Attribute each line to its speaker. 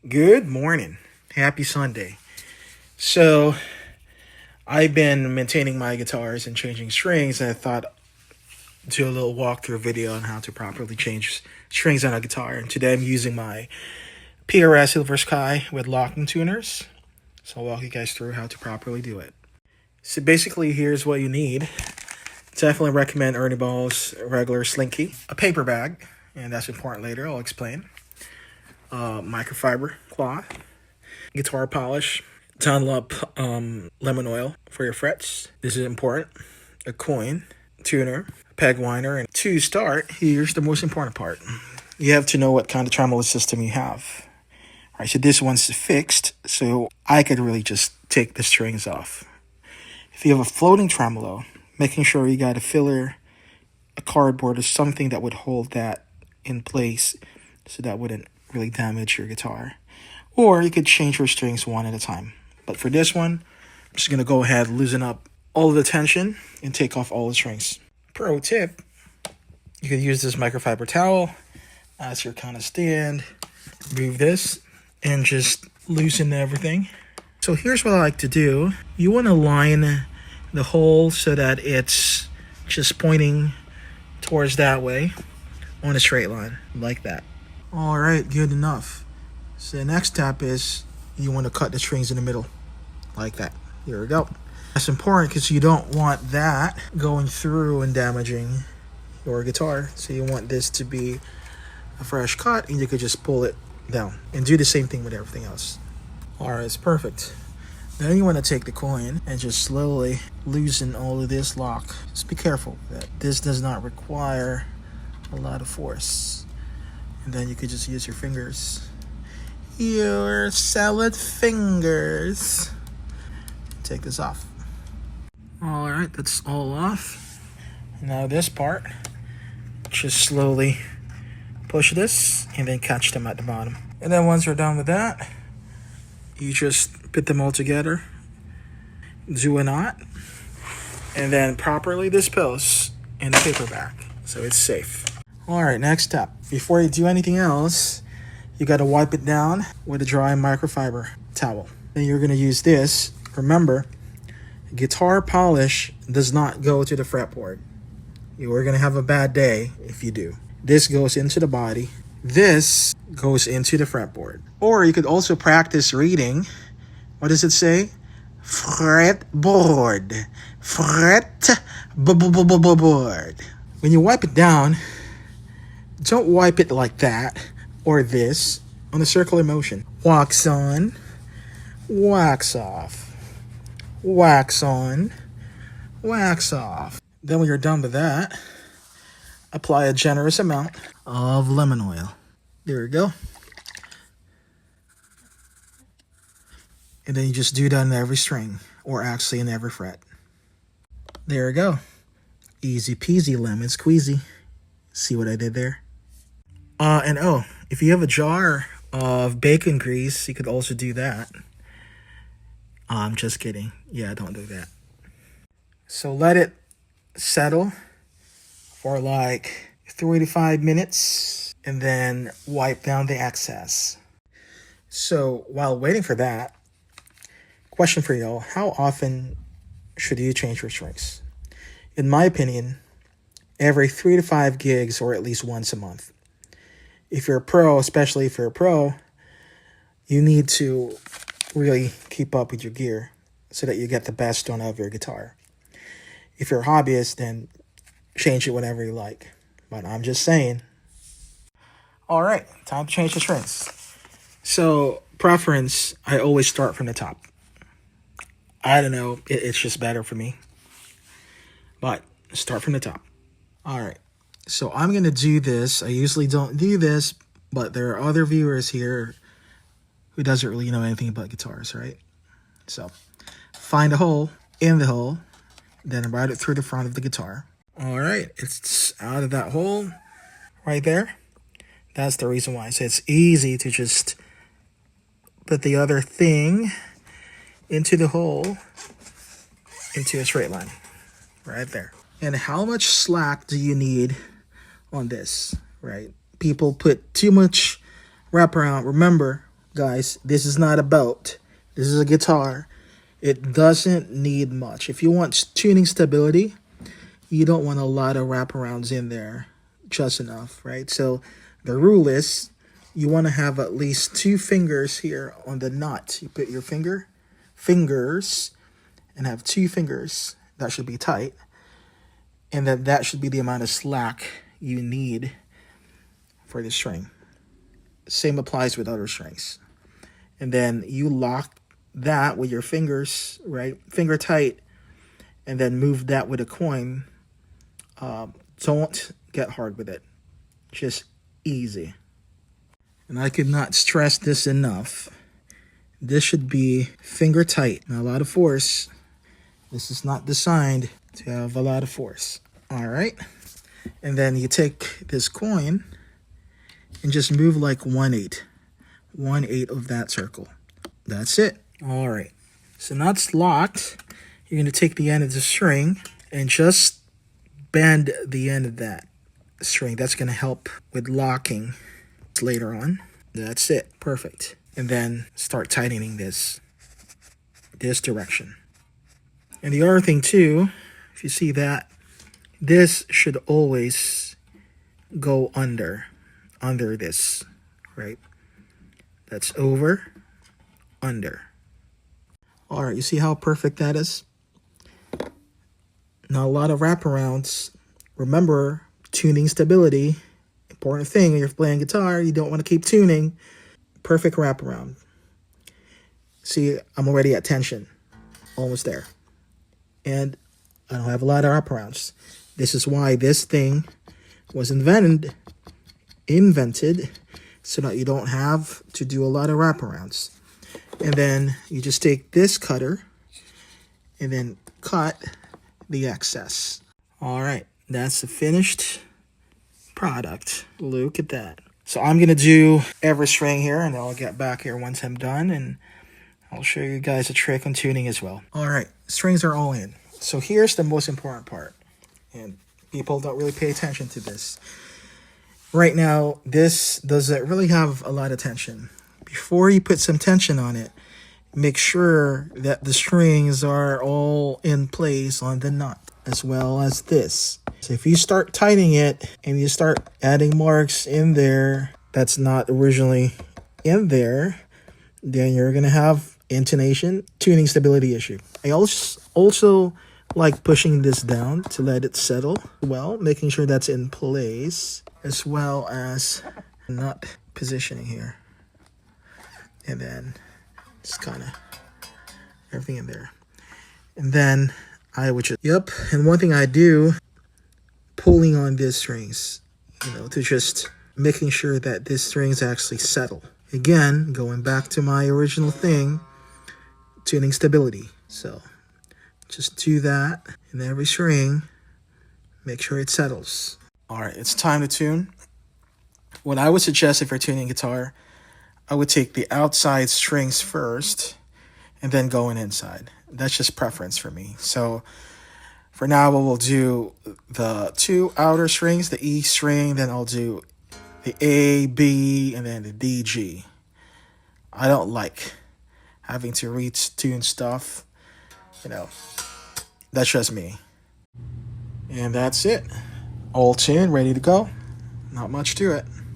Speaker 1: Good morning. Happy Sunday. So, I've been maintaining my guitars and changing strings, and I thought do a little walkthrough video on how to properly change strings on a guitar. And today I'm using my PRS Silver Sky with locking tuners. So I'll walk you guys through how to properly do it. So basically, here's what you need. Definitely recommend Ernie Ball's regular slinky, a paper bag, and that's important later, I'll explain. Microfiber cloth, guitar polish, Dunlop lemon oil for your frets. This is important. A coin, tuner, a peg winder, and to start, here's the most important part. You have to know what kind of tremolo system you have. All right, so this one's fixed, so I could really just take the strings off. If you have a floating tremolo, making sure you got a filler, a cardboard, or something that would hold that in place so that wouldn't really damage your guitar. Or you could change your strings one at a time. But for this one, I'm just going to go ahead, loosen up all of the tension, and take off all the strings. Pro tip, you could use this microfiber towel as your kind of stand. Remove this and just loosen everything. So here's what I like to do. You want to line the hole so that it's just pointing towards that way on a straight line, like that. All right, good enough. So the next step is you want to cut the strings in the middle, like that. Here we go. That's important because you don't want that going through and damaging your guitar. So you want this to be a fresh cut, and you could just pull it down and do the same thing with everything else. All right, it's perfect. Then you want to take the coin and just slowly loosen all of this lock. Just be careful that this does not require a lot of force. And then you could just use your fingers. Your salad fingers. Take this off. All right, that's all off. Now this part, just slowly push this and then catch them at the bottom. And then once you're done with that, you just put them all together, do a knot, and then properly dispose in the paper bag so it's safe. All right, next step. Before you do anything else, you got to wipe it down with a dry microfiber towel. Then you're going to use this. Remember, guitar polish does not go to the fretboard. You are going to have a bad day if you do. This goes into the body. This goes into the fretboard. Or you could also practice reading. What does it say? Fretboard. Fretboard. When you wipe it down, don't wipe it like that or this on a circular motion. Wax on, wax off, wax on, wax off. Then when you're done with that, apply a generous amount of lemon oil. There we go. And then you just do that in every string, or actually in every fret. There we go. Easy peasy lemon squeezy. See what I did there? And if you have a jar of bacon grease, you could also do that. I'm just kidding. Yeah, don't do that. So let it settle for like 3 to 5 minutes and then wipe down the excess. So while waiting for that, question for y'all, how often should you change your strings? In my opinion, every 3 to 5 gigs or at least once a month. If you're a pro, especially if you're a pro, you need to really keep up with your gear so that you get the best tone of your guitar. If you're a hobbyist, then change it whenever you like. But I'm just saying. All right, time to change the strings. So, preference, I always start from the top. I don't know, it's just better for me. But start from the top. All right. So I'm going to do this. I usually don't do this, but there are other viewers here who doesn't really know anything about guitars, right? So find a hole in the hole, then ride it through the front of the guitar. All right, it's out of that hole right there. That's the reason why. So it's easy to just put the other thing into the hole, into a straight line, right there. And how much slack do you need on this, right? People put too much wraparound. Remember, guys, this is not a boat. This is a guitar. It doesn't need much. If you want tuning stability, you don't want a lot of wraparounds in there. Just enough, right? So the rule is you want to have at least 2 fingers here on the nut. You put your fingers, and have 2 fingers. That should be tight. And then that should be the amount of slack you need for the string. Same applies with other strings. And then you lock that with your fingers, right? Finger tight, and then move that with a coin. Don't get hard with it. Just easy. And I could not stress this enough. This should be finger tight, not a lot of force. This is not designed to have a lot of force. All right. And then you take this coin and just move like 1/8. 1/8 of that circle. That's it. All right. So now it's locked. You're going to take the end of the string and just bend the end of that string. That's going to help with locking later on. That's it. Perfect. And then start tightening this direction. And the other thing too, if you see that, this should always go under this, right? That's over, under. All right, you see how perfect that is? Not a lot of wraparounds. Remember, tuning stability, important thing when you're playing guitar. You don't want to keep tuning. Perfect wraparound. See, I'm already at tension. Almost there. And I don't have a lot of wraparounds. This is why this thing was invented so that you don't have to do a lot of wraparounds. And then you just take this cutter and then cut the excess. All right, that's the finished product. Look at that. So I'm gonna do every string here, and I'll get back here once I'm done, and I'll show you guys a trick on tuning as well. All right, strings are all in. So here's the most important part, and people don't really pay attention to this. Right now, this doesn't really have a lot of tension. Before you put some tension on it, make sure that the strings are all in place on the nut, as well as this. So if you start tightening it and you start adding marks in there that's not originally in there, then you're going to have intonation, tuning stability issue. I also like pushing this down to let it settle well, making sure that's in place, as well as nut positioning here. And then just kind of everything in there. And then I would just, and one thing I do, pulling on these strings, to just making sure that these strings actually settle. Again, going back to my original thing, tuning stability. So just do that in every string, make sure it settles. All right, it's time to tune. What I would suggest if you're tuning guitar, I would take the outside strings first and then going inside. That's just preference for me. So for now, we'll do the 2 outer strings, the E string, then I'll do the A, B, and then the D, G. I don't like having to retune stuff. That's just me. And that's it. All tuned, ready to go. Not much to it.